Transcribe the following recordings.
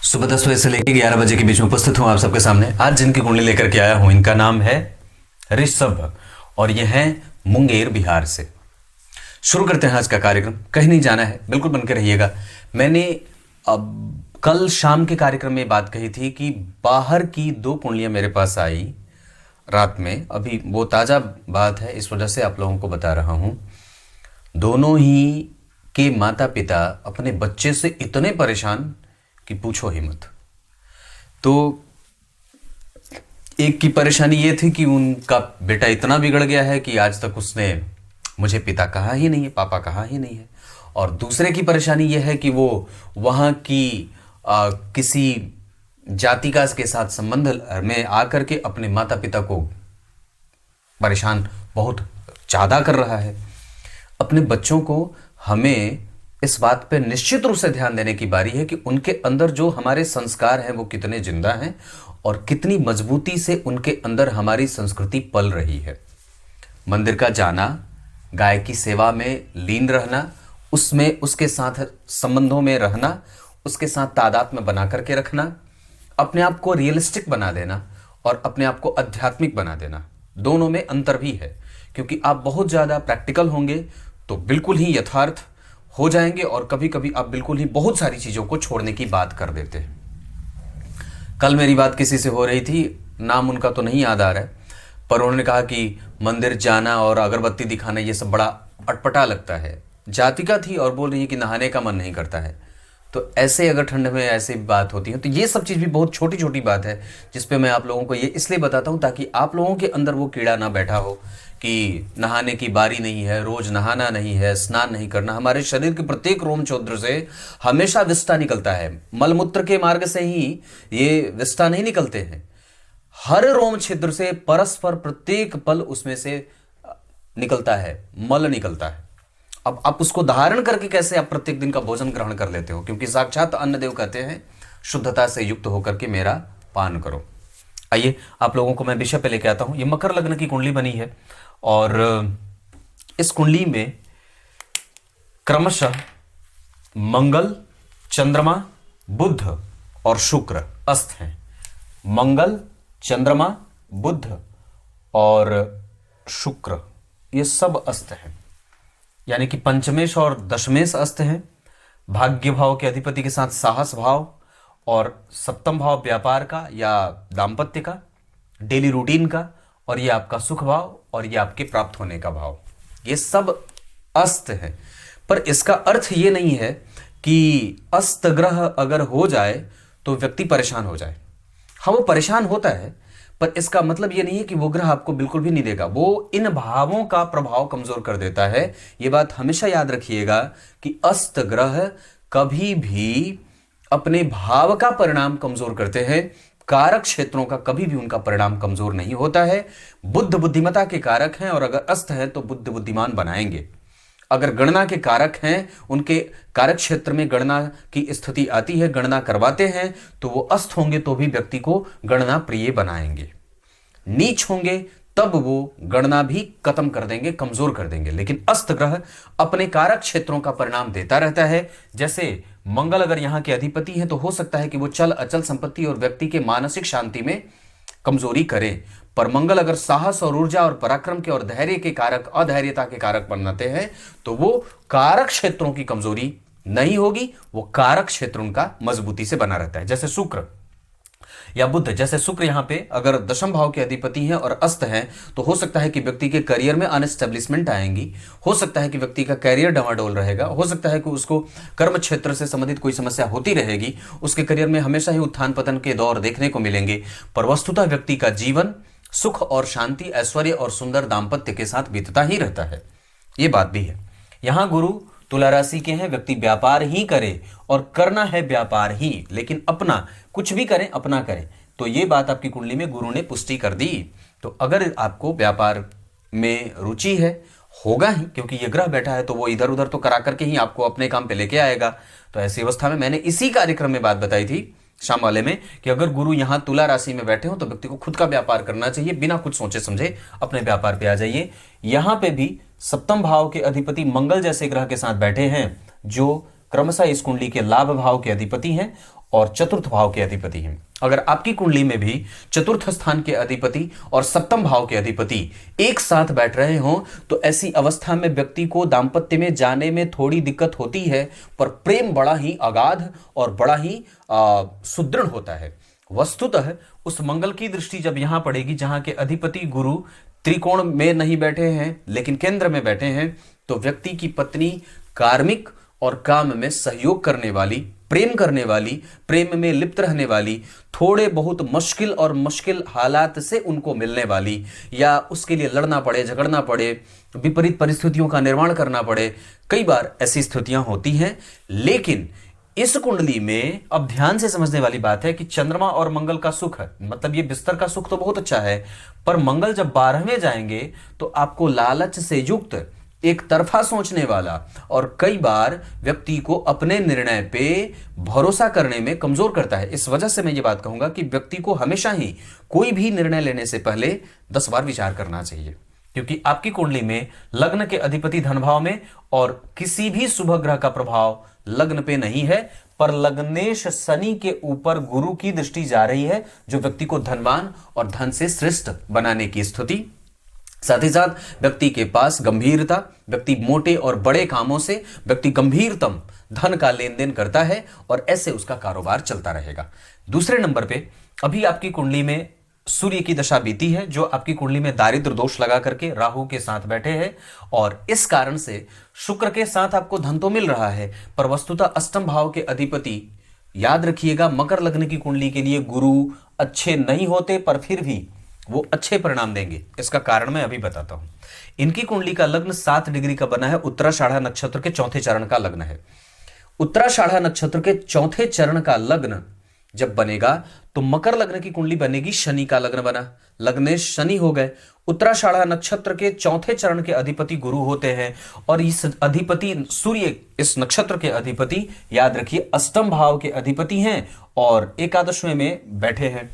सुबह 10 बजे से लेकर 11 बजे के बीच में उपस्थित हूँ आप सबके सामने। आज जिनकी कुंडली लेकर के आया हूँ इनका नाम है ऋषभ और ये है मुंगेर बिहार से। शुरू करते हैं आज का कार्यक्रम। कहीं नहीं जाना है, बिल्कुल बनकर रहिएगा। मैंने अब कल शाम के कार्यक्रम में बात कही थी कि बाहर की 2 कुंडलियां मेरे पास आई रात में। अभी वो ताज़ा बात है, इस वजह से आप लोगों को बता रहा हूँ। दोनों ही के माता पिता अपने बच्चे से इतने परेशान कि पूछो ही मत। तो एक की परेशानी ये थी कि उनका बेटा इतना बिगड़ गया है कि आज तक उसने मुझे पिता कहा ही नहीं है, पापा कहा ही नहीं है। और दूसरे की परेशानी यह है कि वो वहाँ की किसी जातिका के साथ संबंध में आकर के अपने माता पिता को परेशान बहुत ज़्यादा कर रहा है। अपने बच्चों को हमें इस बात पे निश्चित रूप से ध्यान देने की बारी है कि उनके अंदर जो हमारे संस्कार हैं वो कितने जिंदा हैं और कितनी मजबूती से उनके अंदर हमारी संस्कृति पल रही है। मंदिर का जाना, गाय की सेवा में लीन रहना, उसमें उसके साथ संबंधों में रहना, उसके साथ तादाद में बना करके रखना, अपने आप को रियलिस्टिक बना देना और अपने आप को आध्यात्मिक बना देना, दोनों में अंतर भी है। क्योंकि आप बहुत ज़्यादा प्रैक्टिकल होंगे तो बिल्कुल ही यथार्थ हो जाएंगे और कभी कभी आप बिल्कुल ही बहुत सारी चीज़ों को छोड़ने की बात कर देते हैं। कल मेरी बात किसी से हो रही थी, नाम उनका तो नहीं याद आ रहा है, पर उन्होंने कहा कि मंदिर जाना और अगरबत्ती दिखाना ये सब बड़ा अटपटा लगता है। जातिका थी और बोल रही है कि नहाने का मन नहीं करता है। तो ऐसे अगर ठंड में ऐसी बात होती है तो ये सब चीज़ भी बहुत छोटी छोटी बात है जिस पे मैं आप लोगों को ये इसलिए बताता हूँ ताकि आप लोगों के अंदर वो कीड़ा ना बैठा हो कि नहाने की बारी नहीं है, रोज नहाना नहीं है, स्नान नहीं करना। हमारे शरीर के प्रत्येक रोम छिद्र से हमेशा विष्ठा निकलता है। मलमूत्र के मार्ग से ही ये विष्ठा नहीं निकलते हैं, हर रोम छिद्र से परस्पर प्रत्येक पल उसमें से निकलता है, मल निकलता है। अब आप उसको धारण करके कैसे आप प्रत्येक दिन का भोजन ग्रहण कर लेते हो, क्योंकि साक्षात अन्नदेव कहते हैं शुद्धता से युक्त होकर के मेरा पान करो। आइए आप लोगों को मैं विषय पे लेके आता हूं। ये मकर लग्न की कुंडली बनी है और इस कुंडली में क्रमशः मंगल, चंद्रमा, बुध और शुक्र अस्त हैं। मंगल, चंद्रमा, बुध और शुक्र ये सब अस्त हैं, यानी कि पंचमेश और दशमेश अस्त हैं। भाग्य भाव के अधिपति के साथ साहस भाव और सप्तम भाव व्यापार का या दाम्पत्य का, डेली रूटीन का, और ये आपका सुख भाव और ये आपके प्राप्त होने का भाव, ये सब अस्त है। पर इसका अर्थ ये नहीं है कि अस्त ग्रह अगर हो जाए तो व्यक्ति परेशान हो जाए। हाँ, वो परेशान होता है, पर इसका मतलब ये नहीं है कि वो ग्रह आपको बिल्कुल भी नहीं देगा। वो इन भावों का प्रभाव कमजोर कर देता है। ये बात हमेशा याद रखिएगा कि अस्त ग्रह कभी भी अपने भाव का परिणाम कमजोर करते हैं, कारक क्षेत्रों का कभी भी उनका परिणाम कमजोर नहीं होता है। बुद्ध बुद्धिमता के कारक हैं और अगर अस्त है तो बुद्ध बुद्धिमान बनाएंगे। अगर गणना के कारक हैं, उनके कारक क्षेत्र में गणना की स्थिति आती है, गणना करवाते हैं, तो वो अस्त होंगे तो भी व्यक्ति को गणना प्रिय बनाएंगे। नीच होंगे तब वो गणना भी खत्म कर देंगे, कमजोर कर देंगे। लेकिन अस्त ग्रह अपने कारक क्षेत्रों का परिणाम देता रहता है। जैसे मंगल अगर यहां के अधिपति हैं तो हो सकता है कि वो चल अचल संपत्ति और व्यक्ति के मानसिक शांति में कमजोरी करे, पर मंगल अगर साहस और ऊर्जा और पराक्रम के और धैर्य के कारक, अधैर्यता के कारक बनाते हैं, तो वो कारक क्षेत्रों की कमजोरी नहीं होगी, वो कारक क्षेत्र उनका मजबूती से बना रहता है। जैसे शुक्र या बुध, जैसे शुक्र यहां पे अगर दशम भाव के अधिपति हैं और अस्त हैं तो हो सकता है कि व्यक्ति के करियर में अनस्टेब्लिशमेंट आएंगी, हो सकता है कि व्यक्ति का करियर डमाडोल रहेगा, हो सकता है कि उसको कर्म क्षेत्र से संबंधित कोई समस्या होती रहेगी, उसके करियर में हमेशा ही उत्थान पतन के दौर देखने को मिलेंगे। पर वस्तुतः व्यक्ति का जीवन सुख और शांति, ऐश्वर्य और सुंदर दाम्पत्य के साथ बीतता ही रहता है। ये बात भी है। यहां गुरु तुला राशि के हैं, व्यक्ति व्यापार ही करे और करना है व्यापार ही, लेकिन अपना कुछ भी करें, अपना करें। तो ये बात आपकी कुंडली में गुरु ने पुष्टि कर दी। तो अगर आपको व्यापार में रुचि है, होगा ही, क्योंकि ये ग्रह बैठा है तो वो इधर उधर तो करा करके ही आपको अपने काम पे लेके आएगा। तो ऐसी अवस्था में मैंने इसी कार्यक्रम में बात बताई थी शाम वाले में कि अगर गुरु यहां तुला राशि में बैठे हो तो व्यक्ति को खुद का व्यापार करना चाहिए, बिना कुछ सोचे समझे अपने व्यापार पे आ जाइए। यहां पे भी सप्तम भाव के अधिपति मंगल जैसे ग्रह के साथ बैठे हैं जो क्रमशः इस कुंडली के लाभ भाव के अधिपति हैं और चतुर्थ भाव के अधिपति हैं। अगर आपकी कुंडली में भी चतुर्थ स्थान के अधिपति और सप्तम भाव के अधिपति एक साथ बैठ रहे हों तो ऐसी अवस्था में व्यक्ति को दांपत्य में जाने में थोड़ी दिक्कत होती है, पर प्रेम बड़ा ही अगाध और बड़ा ही सुदृढ़ होता है। वस्तुतः उस मंगल की दृष्टि जब यहां पड़ेगी जहां के अधिपति गुरु त्रिकोण में नहीं बैठे हैं लेकिन केंद्र में बैठे हैं, तो व्यक्ति की पत्नी कार्मिक और काम में सहयोग करने वाली, प्रेम करने वाली, प्रेम में लिप्त रहने वाली, थोड़े बहुत मुश्किल और मुश्किल हालात से उनको मिलने वाली, या उसके लिए लड़ना पड़े, झगड़ना पड़े, विपरीत परिस्थितियों का निर्माण करना पड़े, कई बार ऐसी स्थितियां होती हैं। लेकिन इस कुंडली में अब ध्यान से समझने वाली बात है कि चंद्रमा और मंगल का सुख है, मतलब ये बिस्तर का सुख तो बहुत अच्छा है, पर मंगल जब 12वें जाएंगे तो आपको लालच से युक्त, एक तरफा सोचने वाला और कई बार व्यक्ति को अपने निर्णय पे भरोसा करने में कमजोर करता है। इस वजह से मैं ये बात कहूंगा कि व्यक्ति को हमेशा ही कोई भी निर्णय लेने से पहले 10 बार विचार करना चाहिए, क्योंकि आपकी कुंडली में लग्न के अधिपति धन भाव में और किसी भी शुभ ग्रह का प्रभाव लग्न पे नहीं है, पर लग्नेश शनि के ऊपर गुरु की दृष्टि जा रही है, जो व्यक्ति को धनवान और धन से श्रेष्ठ बनाने की स्थिति। साथ ही साथ व्यक्ति के पास गंभीरता, व्यक्ति मोटे और बड़े कामों से व्यक्ति गंभीरतम धन का लेन देन करता है और ऐसे उसका कारोबार चलता रहेगा। दूसरे नंबर पे अभी आपकी कुंडली में सूर्य की दशा बीती है, जो आपकी कुंडली में दारिद्र दोष लगा करके राहु के साथ बैठे हैं, और इस कारण से शुक्र के साथ आपको धन तो मिल रहा है, पर वस्तुतः अष्टम भाव के अधिपति, याद रखिएगा, मकर लग्न की कुंडली के लिए गुरु अच्छे नहीं होते, पर फिर भी वो अच्छे परिणाम देंगे। इसका कारण मैं अभी बताता हूं। इनकी कुंडली का लग्न 7 डिग्री का बना है, उत्तराषाढ़ा नक्षत्र के चौथे चरण का लग्न है। उत्तराषाढ़ा नक्षत्र के चौथे चरण का लग्न जब बनेगा तो मकर लग्न की कुंडली बनेगी, शनि का लग्न बना, लग्नेश शनि हो गए। उत्तराषाढ़ा नक्षत्र के चौथे चरण के अधिपति गुरु होते हैं, और इस अधिपति सूर्य, इस नक्षत्र के अधिपति याद रखिए अष्टम भाव के अधिपति हैं और एकादशवें में बैठे हैं।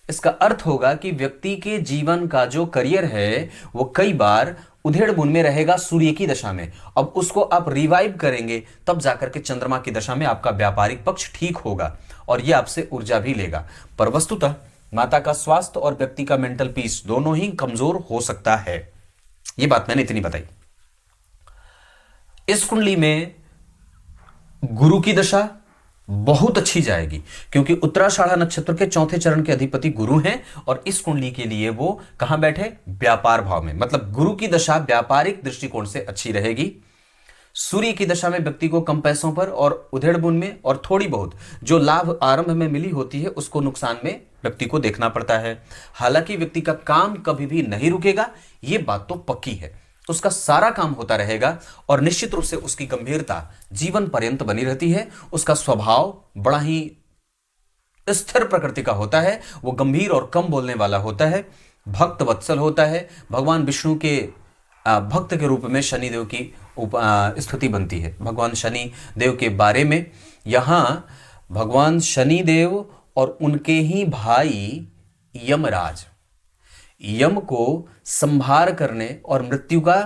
इसका अर्थ होगा कि व्यक्ति के जीवन का जो करियर है वो कई बार उधेड़ बुन में रहेगा सूर्य की दशा में। अब उसको आप रिवाइव करेंगे तब जाकर के चंद्रमा की दशा में आपका व्यापारिक पक्ष ठीक होगा और ये आपसे ऊर्जा भी लेगा। पर वस्तुतः माता का स्वास्थ्य और व्यक्ति का मेंटल पीस दोनों ही कमजोर हो सकता है। ये बात मैंने इतनी बताई। इस कुंडली में गुरु की दशा बहुत अच्छी जाएगी, क्योंकि उत्तराषाढ़ा नक्षत्र के चौथे चरण के अधिपति गुरु हैं और इस कुंडली के लिए वो कहां बैठे, व्यापार भाव में, मतलब गुरु की दशा व्यापारिक दृष्टिकोण से अच्छी रहेगी। सूर्य की दशा में व्यक्ति को कम पैसों पर और उधेड़ बुन में और थोड़ी बहुत जो लाभ आरंभ में मिली होती है उसको नुकसान में व्यक्ति को देखना पड़ता है। हालांकि व्यक्ति का काम कभी भी नहीं रुकेगा, ये बात तो पक्की है, उसका सारा काम होता रहेगा और निश्चित रूप से उसकी गंभीरता जीवन पर्यंत बनी रहती है। उसका स्वभाव बड़ा ही स्थिर प्रकृति का होता है, वो गंभीर और कम बोलने वाला होता है, भक्त वत्सल होता है। भगवान विष्णु के भक्त के रूप में शनि देव की स्तुति बनती है। भगवान शनि देव के बारे में यहां भगवान शनि देव और उनके ही भाई यमराज, यम को संहार करने और मृत्यु का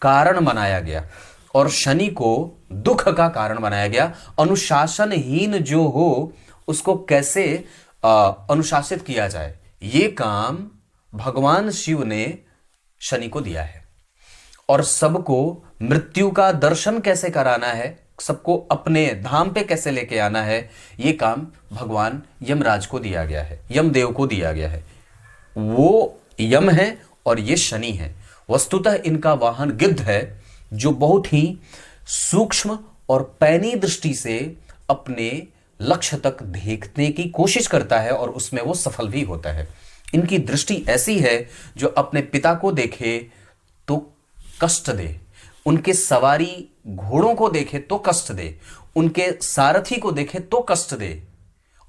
कारण बनाया गया और शनि को दुख का कारण बनाया गया। अनुशासनहीन जो हो उसको कैसे अनुशासित किया जाए, ये काम भगवान शिव ने शनि को दिया है। और सबको मृत्यु का दर्शन कैसे कराना है, सबको अपने धाम पे कैसे लेके आना है, ये काम भगवान यमराज को दिया गया है, यमदेव को दिया गया है। वो यम है और ये शनि है। वस्तुतः इनका वाहन गिद्ध है, जो बहुत ही सूक्ष्म और पैनी दृष्टि से अपने लक्ष्य तक देखने की कोशिश करता है और उसमें वो सफल भी होता है। इनकी दृष्टि ऐसी है जो अपने पिता को देखे तो कष्ट दे, उनके सवारी घोड़ों को देखे तो कष्ट दे, उनके सारथी को देखे तो कष्ट दे,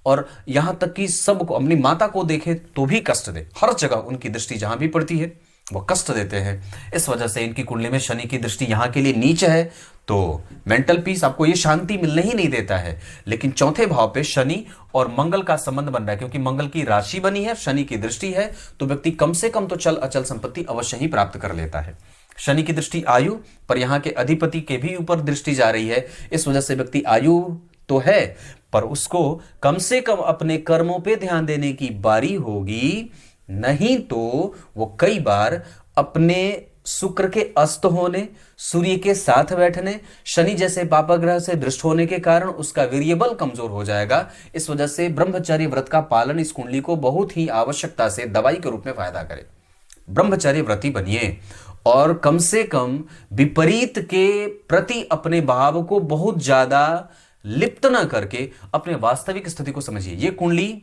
और यहां तक कि सबको, अपनी माता को देखे तो भी कष्ट दे। हर जगह उनकी दृष्टि जहां भी पड़ती है वो कष्ट देते हैं। इस वजह से इनकी कुंडली में शनि की दृष्टि यहां के लिए नीच है, तो मेंटल पीस, आपको ये शांति मिलने ही नहीं देता है। लेकिन चौथे भाव पे शनि और मंगल का संबंध बन रहा है, क्योंकि मंगल की राशि बनी है, शनि की दृष्टि है, तो व्यक्ति कम से कम तो चल अचल संपत्ति अवश्य ही प्राप्त कर लेता है। शनि की दृष्टि आयु पर, यहां के अधिपति के भी ऊपर दृष्टि जा रही है, इस वजह से व्यक्ति आयु तो है, पर उसको कम से कम अपने कर्मों पे ध्यान देने की बारी होगी, नहीं तो वो कई बार अपने शुक्र के अस्त होने, सूर्य के साथ बैठने, शनि जैसे पापा ग्रह से दृष्ट होने के कारण उसका वीर्यबल कमजोर हो जाएगा। इस वजह से ब्रह्मचर्य व्रत का पालन इस कुंडली को बहुत ही आवश्यकता से दवाई के रूप में फायदा करे। ब्रह्मचर्य व्रती बनिए और कम से कम विपरीत के प्रति अपने भाव को बहुत ज्यादा लिप्त ना करके अपने वास्तविक स्थिति को समझिए। ये कुंडली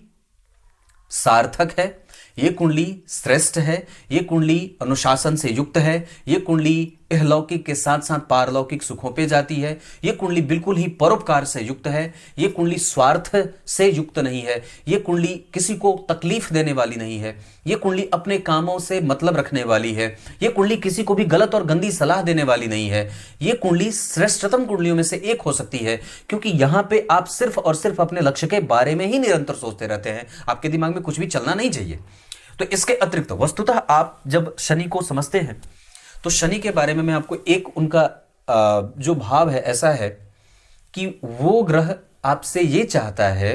सार्थक है, ये कुंडली श्रेष्ठ है, ये कुंडली अनुशासन से युक्त है, ये कुंडली इहलौकिक के साथ साथ पारलौकिक सुखों पे जाती है, ये कुंडली बिल्कुल ही परोपकार से युक्त है, ये कुंडली स्वार्थ से युक्त नहीं है, ये कुंडली किसी को तकलीफ देने वाली नहीं है, ये कुंडली अपने कामों से मतलब रखने वाली है, ये कुंडली किसी को भी गलत और गंदी सलाह देने वाली नहीं है। ये कुंडली श्रेष्ठतम कुंडलियों में से एक हो सकती है, क्योंकि यहां पे आप सिर्फ और सिर्फ अपने लक्ष्य के बारे में ही निरंतर सोचते रहते हैं, आपके दिमाग में कुछ भी चलना नहीं चाहिए। तो इसके अतिरिक्त वस्तुतः आप जब शनि को समझते हैं तो शनि के बारे में मैं आपको एक उनका जो भाव है ऐसा है कि वो ग्रह आपसे ये चाहता है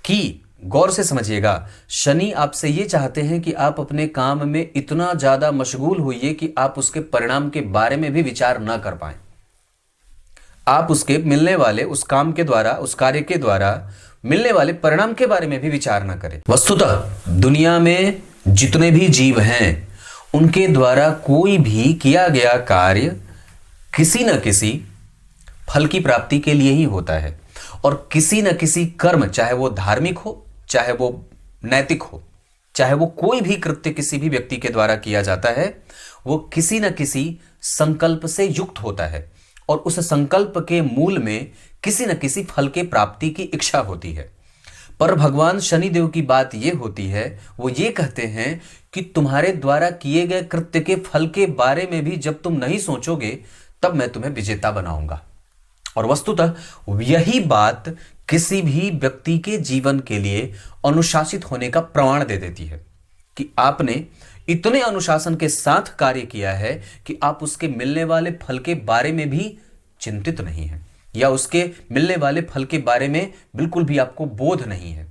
कि, गौर से समझिएगा, शनि आपसे ये चाहते हैं कि आप अपने काम में इतना ज्यादा मशगूल होइए कि आप उसके परिणाम के बारे में भी विचार ना कर पाए। आप उसके मिलने वाले उस काम के द्वारा, उस कार्य के द्वारा मिलने वाले परिणाम के बारे में भी विचार ना करें। वस्तुतः दुनिया में जितने भी जीव हैं उनके द्वारा कोई भी किया गया कार्य किसी न किसी फल की प्राप्ति के लिए ही होता है, और किसी न किसी कर्म, चाहे वो धार्मिक हो, चाहे वो नैतिक हो, चाहे वो कोई भी कृत्य किसी भी व्यक्ति के द्वारा किया जाता है, वो किसी न किसी संकल्प से युक्त होता है, और उस संकल्प के मूल में किसी न किसी फल के प्राप्ति की इच्छा होती है। पर भगवान शनिदेव की बात यह होती है, वो ये कहते हैं कि तुम्हारे द्वारा किए गए कृत्य के फल के बारे में भी जब तुम नहीं सोचोगे तब मैं तुम्हें विजेता बनाऊंगा। और वस्तुतः यही बात किसी भी व्यक्ति के जीवन के लिए अनुशासित होने का प्रमाण दे देती है कि आपने इतने अनुशासन के साथ कार्य किया है कि आप उसके मिलने वाले फल के बारे में भी चिंतित नहीं हैं, या उसके मिलने वाले फल के बारे में बिल्कुल भी आपको बोध नहीं है,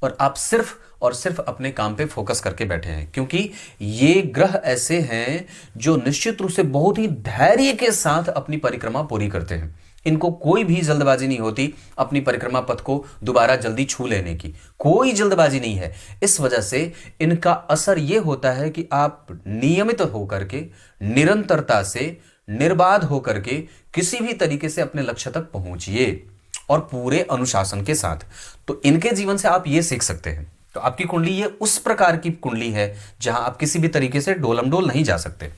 और आप सिर्फ और सिर्फ अपने काम पे फोकस करके बैठे हैं। क्योंकि ये ग्रह ऐसे हैं जो निश्चित रूप से बहुत ही धैर्य के साथ अपनी परिक्रमा पूरी करते हैं। इनको कोई भी जल्दबाजी नहीं होती अपनी परिक्रमा पथ को दोबारा जल्दी छू लेने की, कोई जल्दबाजी नहीं है। इस वजह से इनका असर यह होता है कि आप नियमित होकर के, निरंतरता से, निर्बाध होकर के किसी भी तरीके से अपने लक्ष्य तक पहुंचिए, और पूरे अनुशासन के साथ। तो इनके जीवन से आप ये सीख सकते हैं। तो आपकी कुंडली ये उस प्रकार की कुंडली है जहां आप किसी भी तरीके से डोलमडोल नहीं जा सकते।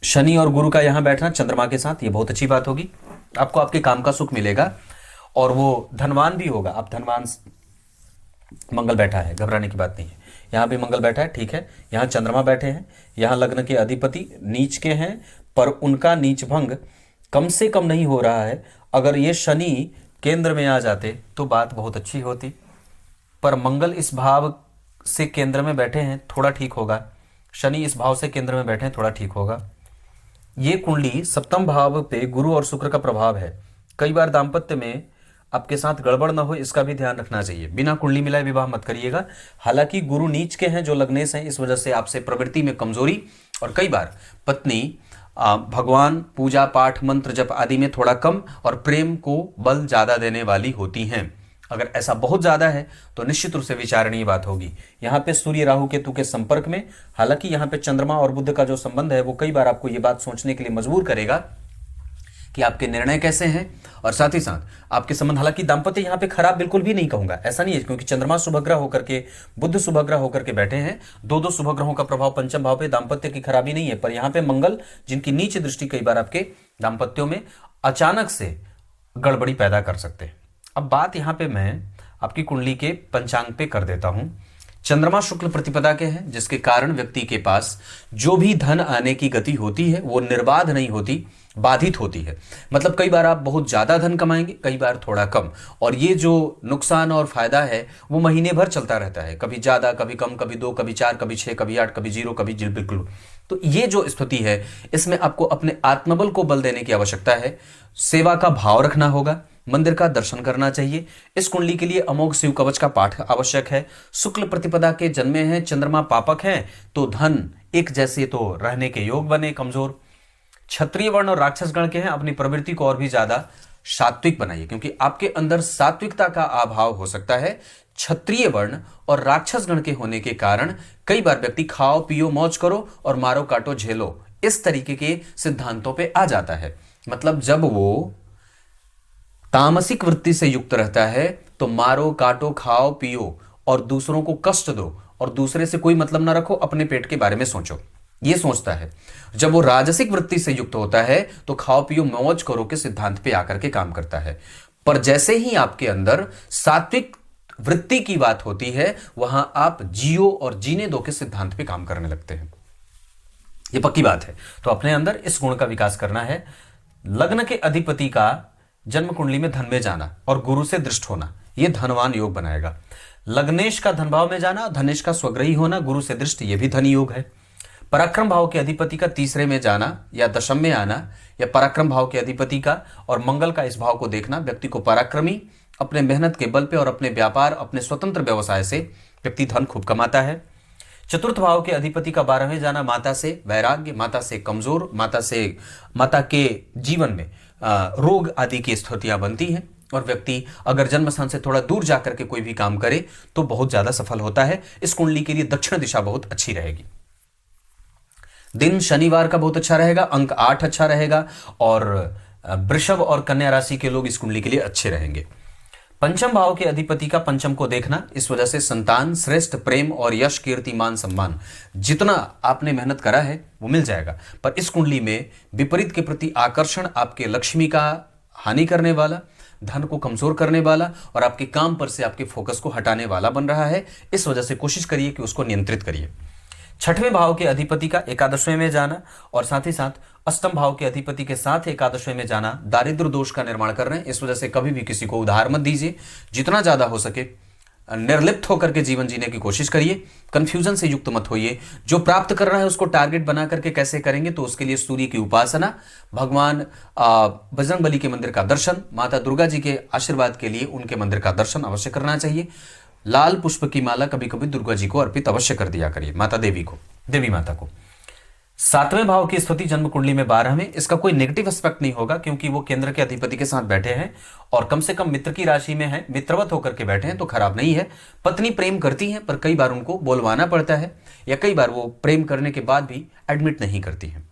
शनि और गुरु का यहां बैठना चंद्रमा के साथ, ये बहुत अच्छी बात होगी। आपको आपके काम का सुख मिलेगा और वो धनवान भी होगा। आप धनवान, मंगल बैठा है, घबराने की बात नहीं है। यहां भी मंगल बैठा है, ठीक है। यहां चंद्रमा बैठे हैं, यहां लग्न के अधिपति नीच के हैं, पर उनका नीच भंग कम से कम नहीं हो रहा है। अगर ये शनि केंद्र में आ जाते तो बात बहुत अच्छी होती, पर मंगल इस भाव से केंद्र में बैठे हैं, थोड़ा ठीक होगा। शनि इस भाव से केंद्र में बैठे हैं, थोड़ा ठीक होगा। ये कुंडली सप्तम भाव पे गुरु और शुक्र का प्रभाव है। कई बार दाम्पत्य में आपके साथ गड़बड़ ना हो, इसका भी ध्यान रखना चाहिए। बिना कुंडली मिलाए विवाह मत करिएगा। हालांकि गुरु नीच के हैं जो लग्नेश हैं, इस वजह से आपसे प्रवृत्ति में कमजोरी, और कई बार पत्नी भगवान, पूजा पाठ, मंत्र जप आदि में थोड़ा कम और प्रेम को बल ज्यादा देने वाली होती हैं। अगर ऐसा बहुत ज्यादा है तो निश्चित रूप से विचारणीय बात होगी। यहाँ पे सूर्य राहु केतु के संपर्क में, हालांकि यहाँ पे चंद्रमा और बुध का जो संबंध है वो कई बार आपको ये बात सोचने के लिए मजबूर करेगा कि आपके निर्णय कैसे हैं, और साथ ही साथ आपके संबंध, हालांकि दाम्पत्य यहाँ पे खराब बिल्कुल भी नहीं कहूंगा, ऐसा नहीं है, क्योंकि चंद्रमा शुभग्रह होकर के, बुध शुभग्रह होकर के बैठे हैं। दो शुभग्रहों का प्रभाव पंचम भाव पे, दाम्पत्य की खराबी नहीं है। पर यहाँ पे मंगल, जिनकी नीच दृष्टि कई बार आपके दाम्पत्यों में अचानक से गड़बड़ी पैदा कर सकते हैं। अब बात यहाँ पे मैं आपकी कुंडली के पंचांग पे कर देता हूं। चंद्रमा शुक्ल प्रतिपदा के हैं, जिसके कारण व्यक्ति के पास जो भी धन आने की गति होती है वो निर्बाध नहीं होती, बाधित होती है। मतलब कई बार आप बहुत ज्यादा धन कमाएंगे, कई बार थोड़ा कम, और ये जो नुकसान और फायदा है वो महीने भर चलता रहता है, कभी ज्यादा, कभी कम, कभी 2, कभी 4, कभी 6, कभी 8, कभी 0, कभी जिल बिल्कुल। तो ये जो स्थिति है, इसमें आपको अपने आत्मबल को बल देने की आवश्यकता है, सेवा का भाव रखना होगा, मंदिर का दर्शन करना चाहिए। इस कुंडली के लिए अमोघ शिव कवच का पाठ आवश्यक है। शुक्ल प्रतिपदा के जन्मे हैं, चंद्रमा पापक है, तो धन एक जैसे तो रहने के योग बने कमजोर। क्षत्रिय वर्ण और राक्षस गण के हैं, अपनी प्रवृत्ति को और भी ज्यादा सात्विक बनाइए, क्योंकि आपके अंदर सात्विकता का अभाव हो सकता है। क्षत्रिय वर्ण और राक्षस गण के होने के कारण कई बार व्यक्ति खाओ पियो मौज करो और मारो काटो झेलो, इस तरीके के सिद्धांतों पे आ जाता है। मतलब जब वो तामसिक वृत्ति से युक्त रहता है तो मारो काटो खाओ पियो और दूसरों को कष्ट दो और दूसरे से कोई मतलब ना रखो, अपने पेट के बारे में सोचो, ये सोचता है। जब वो राजसिक वृत्ति से युक्त होता है तो खाओ पियो मौज करो के सिद्धांत पे आकर के काम करता है। पर जैसे ही आपके अंदर सात्विक वृत्ति की बात होती है, वहां आप जियो और जीने दो के सिद्धांत पे काम करने लगते हैं, ये पक्की बात है। तो अपने अंदर इस गुण का विकास करना है। लग्न के अधिपति का जन्म कुंडली में धन में जाना और गुरु से दृष्ट होना, यह धनवान योग बनाएगा। लग्नेश का धन भाव में जाना, धनेश का स्वग्रही होना, गुरु से दृष्ट, यह भी धन योग है। पराक्रम भाव के अधिपति का तीसरे में जाना या दशम में आना, या पराक्रम भाव के अधिपति का और मंगल का इस भाव को देखना, व्यक्ति को पराक्रमी, अपने मेहनत के बल पे और अपने व्यापार, अपने स्वतंत्र व्यवसाय से व्यक्ति धन खूब कमाता है। चतुर्थ भाव के अधिपति का 12वें जाना, माता से वैराग्य, माता से कमजोर, माता के जीवन में रोग आदि की स्थितियां बनती हैं और व्यक्ति अगर जन्म स्थान से थोड़ा दूर जाकर के कोई भी काम करे तो बहुत ज्यादा सफल होता है। इस कुंडली के लिए दक्षिण दिशा बहुत अच्छी रहेगी। दिन शनिवार का बहुत अच्छा रहेगा, अंक 8 अच्छा रहेगा और वृषभ और कन्या राशि के लोग इस कुंडली के लिए अच्छे रहेंगे। पंचम भाव के अधिपति का पंचम को देखना, इस वजह से संतान, श्रेष्ठ, प्रेम और यश, कीर्ति, मान, सम्मान, जितना आपने मेहनत करा है वो मिल जाएगा। पर इस कुंडली में विपरीत के प्रति आकर्षण आपके लक्ष्मी का हानि करने वाला, धन को कमजोर करने वाला और आपके काम पर से आपके फोकस को हटाने वाला बन रहा है। इस वजह से कोशिश करिए कि उसको नियंत्रित करिए। छठवें भाव के अधिपति का एकादशवें में जाना और साथ ही साथ अष्टम भाव के अधिपति के साथ एकादशवें में जाना दारिद्र दोष का निर्माण कर रहे हैं। इस वजह से कभी भी किसी को उधार मत दीजिए, जितना ज्यादा हो सके निर्लिप्त होकर के जीवन जीने की कोशिश करिए, कंफ्यूजन से युक्त मत होइए। जो प्राप्त कर रहा है उसको टारगेट बना करके कैसे करेंगे, तो उसके लिए सूर्य की उपासना, भगवान बजरंगबली के मंदिर का दर्शन, माता दुर्गा जी के आशीर्वाद के लिए उनके मंदिर का दर्शन अवश्य करना चाहिए। लाल पुष्प की माला कभी कभी दुर्गा जी को अर्पित अवश्य कर दिया करिए, माता देवी को, देवी माता को। सातवें भाव की स्थिति जन्म कुंडली में 12वें, इसका कोई नेगेटिव एस्पेक्ट नहीं होगा क्योंकि वो केंद्र के अधिपति के साथ बैठे हैं और कम से कम मित्र की राशि में है, मित्रवत होकर के बैठे हैं, तो खराब नहीं है। पत्नी प्रेम करती है पर कई बार उनको बोलवाना पड़ता है या कई बार वो प्रेम करने के बाद भी एडमिट नहीं करती है।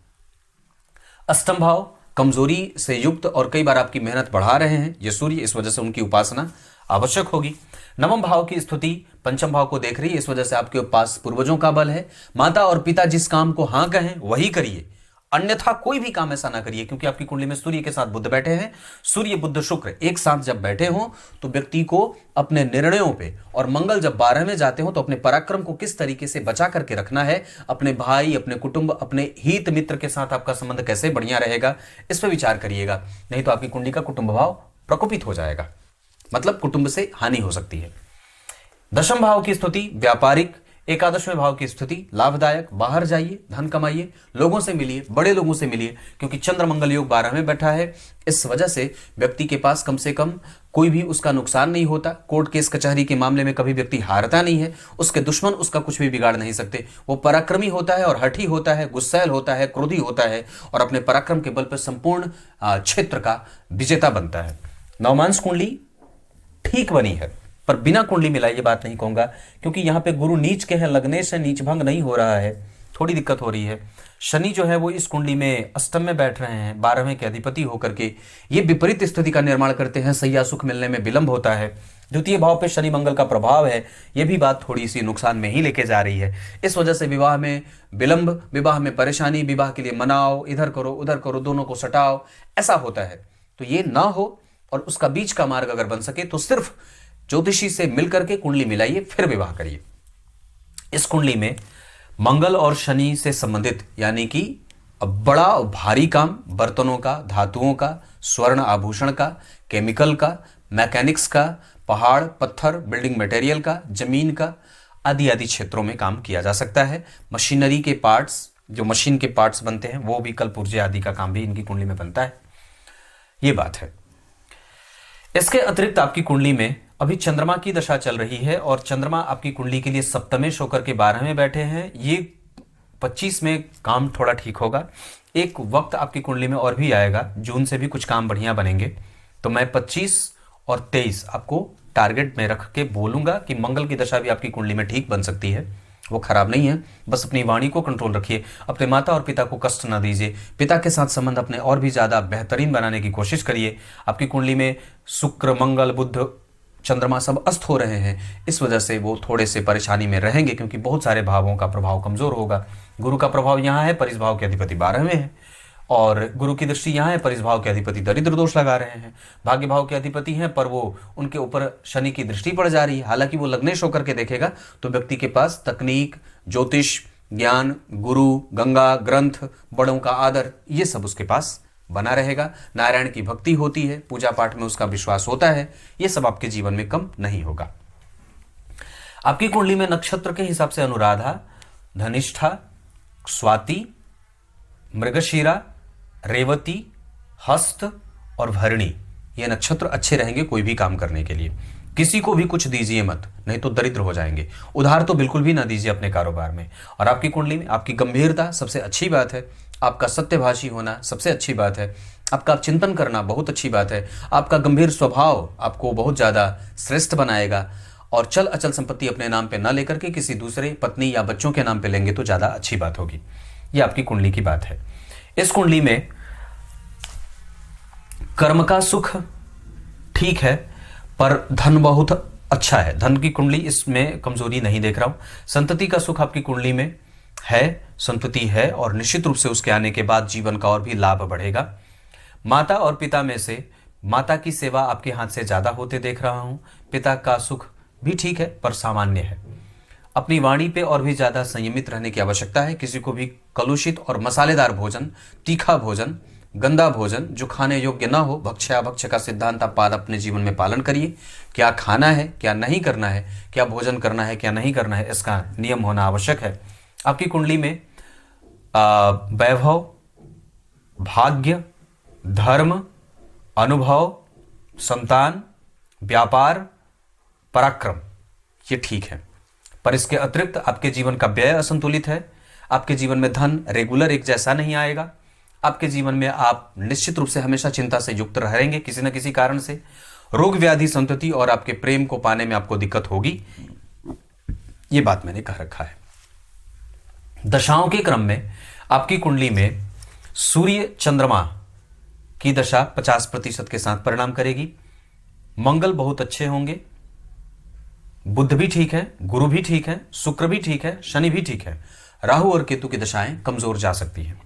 अष्टम भाव कमजोरी से युक्त और कई बार आपकी मेहनत बढ़ा रहे हैं ये सूर्य, इस वजह से उनकी उपासना आवश्यक होगी। नवम भाव की स्थिति पंचम भाव को देख रही है, इस वजह से आपके पास पूर्वजों का बल है। माता और पिता जिस काम को हाँ कहें वही करिए, अन्यथा कोई भी काम ऐसा ना करिए, क्योंकि आपकी कुंडली में सूर्य के साथ बुध बैठे हैं। सूर्य बुध शुक्र एक साथ जब बैठे हों तो व्यक्ति को अपने निर्णयों पे, और मंगल जब 12 में जाते हो तो अपने पराक्रम को किस तरीके से बचा करके रखना है, अपने भाई, अपने कुटुंब, अपने हित मित्र के साथ आपका संबंध कैसे बढ़िया रहेगा, इस पर विचार करिएगा। नहीं तो आपकी कुंडली का कुटुंब भाव प्रकोपित हो जाएगा, मतलब कुटुंब से हानि हो सकती है। दशम भाव की स्थिति व्यापारिक, एकादशवें भाव की स्थिति लाभदायक, बाहर जाइए, धन कमाइए, लोगों से मिलिए, बड़े लोगों से मिलिए, क्योंकि चंद्र मंगल योग 12 में बैठा है। इस वजह से व्यक्ति के पास कम से कम कोई भी उसका नुकसान नहीं होता। कोर्ट केस कचहरी के मामले में कभी व्यक्ति हारता नहीं है, उसके दुश्मन उसका कुछ भी बिगाड़ नहीं सकते। वो पराक्रमी होता है और हठी होता है, गुस्सैल होता है, क्रोधी होता है और अपने पराक्रम के बल पर संपूर्ण क्षेत्र का विजेता बनता है। नवमांश कुंडली ठीक बनी है, पर बिना कुंडली मिलाई ये बात नहीं कहूंगा, क्योंकि यहां पे गुरु नीच के हैं, लगने से नीच भंग नहीं हो रहा है, थोड़ी दिक्कत हो रही है। शनि जो है वो इस कुंडली में अष्टम में बैठ रहे हैं 12वें के अधिपति होकर के, ये विपरीत स्थिति का निर्माण करते हैं। सैया सुख मिलने में विलंब होता है। द्वितीय भाव पे शनि मंगल का प्रभाव है, ये भी बात थोड़ी सी नुकसान में ही लेके जा रही है। इस वजह से विवाह में विलंब, विवाह में परेशानी, विवाह के लिए मनाओ, इधर करो उधर करो, दोनों को सटाओ, ऐसा होता है। तो ये ना हो और उसका बीच का मार्ग अगर बन सके तो सिर्फ ज्योतिषी से मिलकर के कुंडली मिलाइए, फिर विवाह करिए। इस कुंडली में मंगल और शनि से संबंधित यानी कि बड़ा भारी काम, बर्तनों का, धातुओं का, स्वर्ण आभूषण का, केमिकल का, मैकेनिक्स का, पहाड़ पत्थर बिल्डिंग मटेरियल का, जमीन का, आदि आदि क्षेत्रों में काम किया जा सकता है। मशीनरी के पार्ट्स, जो मशीन के पार्ट्स बनते हैं वो भी, कल पुर्जे आदि का काम भी इनकी कुंडली में बनता है। ये बात है। इसके अतिरिक्त आपकी कुंडली में अभी चंद्रमा की दशा चल रही है और चंद्रमा आपकी कुंडली के लिए सप्तमेश होकर के 12 में बैठे हैं। ये 25 में काम थोड़ा ठीक होगा। एक वक्त आपकी कुंडली में और भी आएगा, जून से भी कुछ काम बढ़िया बनेंगे। तो मैं 25 और 23 आपको टारगेट में रख के बोलूंगा कि मंगल की दशा भी आपकी कुंडली में ठीक बन सकती है, वो खराब नहीं है। बस अपनी वाणी को कंट्रोल रखिए, अपने माता और पिता को कष्ट ना दीजिए, पिता के साथ संबंध अपने और भी ज्यादा बेहतरीन बनाने की कोशिश करिए। आपकी कुंडली में शुक्र, मंगल, बुध, चंद्रमा सब अस्त हो रहे हैं, इस वजह से वो थोड़े से परेशानी में रहेंगे क्योंकि बहुत सारे भावों का प्रभाव कमजोर होगा। गुरु का प्रभाव यहाँ है, परिस भाव के अधिपति 12 में है और गुरु की दृष्टि यहाँ है, परिस भाव के अधिपति दरिद्र दोष लगा रहे हैं। भाग्य भाव के अधिपति हैं पर वो उनके ऊपर शनि की दृष्टि पड़ जा रही है। हालांकि वो लग्नेश होकर के देखेगा तो व्यक्ति के पास तकनीक, ज्योतिष, ज्ञान, गुरु, गंगा, ग्रंथ, बड़ों का आदर, ये सब उसके पास बना रहेगा। नारायण की भक्ति होती है, पूजा पाठ में उसका विश्वास होता है, ये सब आपके जीवन में कम नहीं होगा। आपकी कुंडली में नक्षत्र के हिसाब से अनुराधा, धनिष्ठा, स्वाति, मृगशीरा, रेवती, हस्त और भरणी, ये नक्षत्र अच्छे रहेंगे कोई भी काम करने के लिए। किसी को भी कुछ दीजिए मत, नहीं तो दरिद्र हो जाएंगे। उधार तो बिल्कुल भी ना दीजिए अपने कारोबार में। और आपकी कुंडली में आपकी गंभीरता सबसे अच्छी बात है, आपका सत्यभाषी होना सबसे अच्छी बात है, आपका चिंतन करना बहुत अच्छी बात है, आपका गंभीर स्वभाव आपको बहुत ज़्यादा श्रेष्ठ बनाएगा। और चल अचल संपत्ति अपने नाम पे ना लेकर के किसी दूसरे पत्नी या बच्चों के नाम पे लेंगे तो ज़्यादा अच्छी बात होगी। ये आपकी कुंडली की बात है। इस कुंडली में कर्म का सुख ठीक है पर धन बहुत अच्छा है, धन की कुंडली इसमें कमजोरी नहीं देख रहा हूं। संतति का सुख आपकी कुंडली में है, संतति है और निश्चित रूप से उसके आने के बाद जीवन का और भी लाभ बढ़ेगा। माता और पिता में से माता की सेवा आपके हाथ से ज्यादा होते देख रहा हूं। पिता का सुख भी ठीक है पर सामान्य है। अपनी वाणी पे और भी ज्यादा संयमित रहने की आवश्यकता है। किसी को भी कलुषित और मसालेदार भोजन, तीखा भोजन, गंदा भोजन जो खाने योग्य ना हो, भक्ष्याभक्ष्य का सिद्धांत आप अपने जीवन में पालन करिए। क्या खाना है, क्या नहीं करना है, क्या भोजन करना है, क्या नहीं करना है, इसका नियम होना आवश्यक है। आपकी कुंडली में वैभव, भाग्य, धर्म, अनुभव, संतान, व्यापार, पराक्रम, ये ठीक है। पर इसके अतिरिक्त आपके जीवन का व्यय असंतुलित है। आपके जीवन में धन रेगुलर एक जैसा नहीं आएगा। आपके जीवन में आप निश्चित रूप से हमेशा चिंता से युक्त रहेंगे किसी न किसी कारण से। रोग व्याधि, संतति और आपके प्रेम को पाने में आपको दिक्कत होगी, ये बात मैंने कह रखा है। दशाओं के क्रम में आपकी कुंडली में सूर्य चंद्रमा की दशा 50% के साथ परिणाम करेगी। मंगल बहुत अच्छे होंगे, बुध भी ठीक है, गुरु भी ठीक है, शुक्र भी ठीक है, शनि भी ठीक है। राहु और केतु की दशाएं कमजोर जा सकती हैं।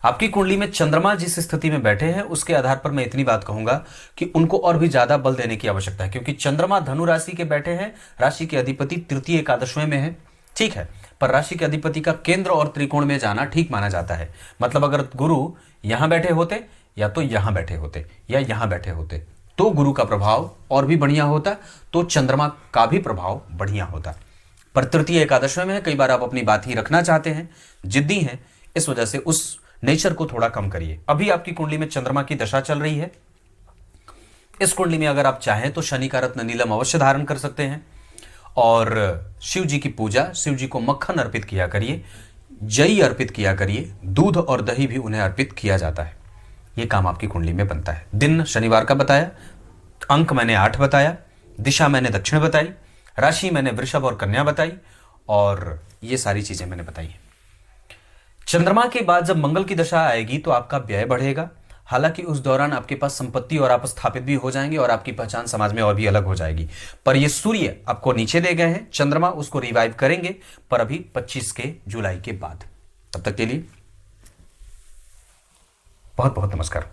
आपकी कुंडली में चंद्रमा जिस स्थिति में बैठे हैं उसके आधार पर मैं इतनी बात कहूंगा कि उनको और भी ज्यादा बल देने की आवश्यकता है, क्योंकि चंद्रमा धनु राशि के बैठे हैं, राशि के अधिपति तृतीय एकादशवें में है, ठीक है। पर राशि के अधिपति का केंद्र और त्रिकोण में जाना ठीक माना जाता है। मतलब अगर गुरु यहां बैठे होते या तो यहां बैठे होते या यहां बैठे होते तो गुरु का प्रभाव और भी बढ़िया होता, तो चंद्रमा का भी प्रभाव बढ़िया होता। पर तृतीय एकादशवें में है, कई बार आप अपनी बात ही रखना चाहते हैं, जिद्दी हैं, इस वजह से उस नेचर को थोड़ा कम करिए। अभी आपकी कुंडली में चंद्रमा की दशा चल रही है। इस कुंडली में अगर आप चाहें तो शनि का रत्न नीलम अवश्य धारण कर सकते हैं और शिव जी की पूजा, शिव जी को मक्खन अर्पित किया करिए, जई अर्पित किया करिए, दूध और दही भी उन्हें अर्पित किया जाता है। यह काम आपकी कुंडली में बनता है। दिन शनिवार का बताया, अंक मैंने 8 बताया, दिशा मैंने दक्षिण बताई, राशि मैंने वृषभ और कन्या बताई और ये सारी चीजें मैंने बताई। चंद्रमा के बाद जब मंगल की दशा आएगी तो आपका व्यय बढ़ेगा। हालांकि उस दौरान आपके पास संपत्ति और आप स्थापित भी हो जाएंगे और आपकी पहचान समाज में और भी अलग हो जाएगी। पर ये सूर्य आपको नीचे दे गए हैं, चंद्रमा उसको रिवाइव करेंगे, पर अभी 25 जुलाई के बाद। तब तक के लिए बहुत बहुत नमस्कार।